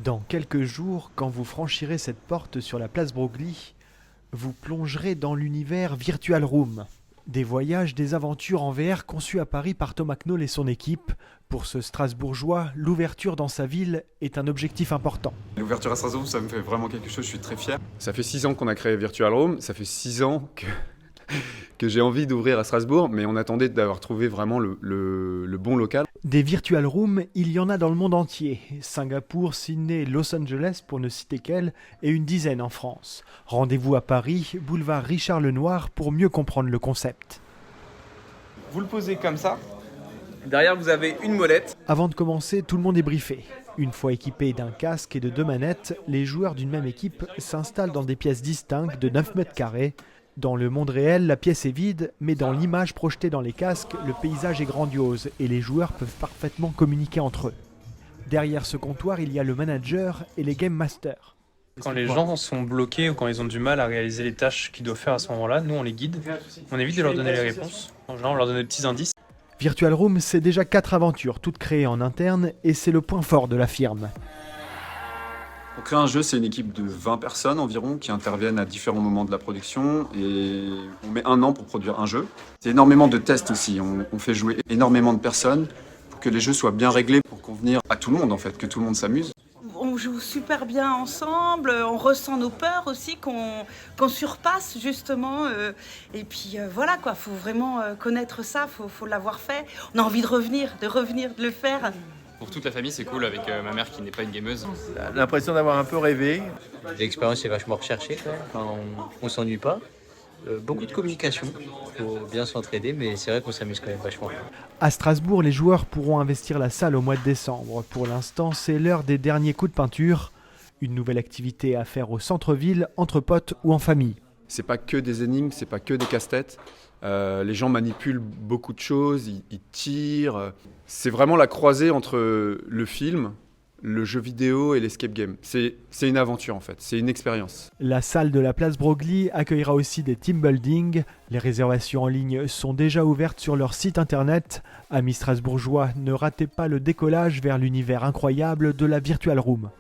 Dans quelques jours, quand vous franchirez cette porte sur la place Broglie, vous plongerez dans l'univers Virtual Room. Des voyages, des aventures en VR conçus à Paris par Thomas Knoll et son équipe. Pour ce Strasbourgeois, l'ouverture dans sa ville est un objectif important. L'ouverture à Strasbourg, ça me fait vraiment quelque chose, je suis très fier. Ça fait 6 ans qu'on a créé Virtual Room, ça fait 6 ans que j'ai envie d'ouvrir à Strasbourg, mais on attendait d'avoir trouvé vraiment le bon local. Des Virtual Rooms, il y en a dans le monde entier. Singapour, Sydney, Los Angeles, pour ne citer qu'elles, et une dizaine en France. Rendez-vous à Paris, boulevard Richard Lenoir, pour mieux comprendre le concept. Vous le posez comme ça. Derrière, vous avez une molette. Avant de commencer, tout le monde est briefé. Une fois équipés d'un casque et de 2 manettes, les joueurs d'une même équipe s'installent dans des pièces distinctes de 9 mètres carrés. Dans le monde réel, la pièce est vide, mais dans l'image projetée dans les casques, le paysage est grandiose et les joueurs peuvent parfaitement communiquer entre eux. Derrière ce comptoir, il y a le manager et les game masters. Quand les gens sont bloqués ou quand ils ont du mal à réaliser les tâches qu'ils doivent faire à ce moment-là, nous on les guide, on évite de leur donner les réponses. En général, on leur donne des petits indices. Virtual Room, c'est déjà 4 aventures, toutes créées en interne, et c'est le point fort de la firme. Pour créer un jeu, c'est une équipe de 20 personnes environ qui interviennent à différents moments de la production et on met 1 an pour produire un jeu. C'est énormément de tests aussi, on fait jouer énormément de personnes pour que les jeux soient bien réglés pour convenir à tout le monde en fait, que tout le monde s'amuse. On joue super bien ensemble, on ressent nos peurs aussi qu'on surpasse justement. Et puis voilà quoi, faut vraiment connaître ça, faut l'avoir fait. On a envie de revenir, de le faire. Pour toute la famille, c'est cool avec ma mère qui n'est pas une gameuse. L'impression d'avoir un peu rêvé. L'expérience est vachement recherchée quand même. Enfin, on s'ennuie pas. Beaucoup de communication, faut bien s'entraider, mais c'est vrai qu'on s'amuse quand même vachement. À Strasbourg, les joueurs pourront investir la salle au mois de décembre. Pour l'instant, c'est l'heure des derniers coups de peinture. Une nouvelle activité à faire au centre-ville, entre potes ou en famille. C'est pas que des énigmes, c'est pas que des casse-têtes. Les gens manipulent beaucoup de choses, ils tirent. C'est vraiment la croisée entre le film, le jeu vidéo et l'escape game. C'est une aventure en fait, c'est une expérience. La salle de la place Broglie accueillera aussi des team building. Les réservations en ligne sont déjà ouvertes sur leur site internet. Amis strasbourgeois, ne ratez pas le décollage vers l'univers incroyable de la Virtual Room.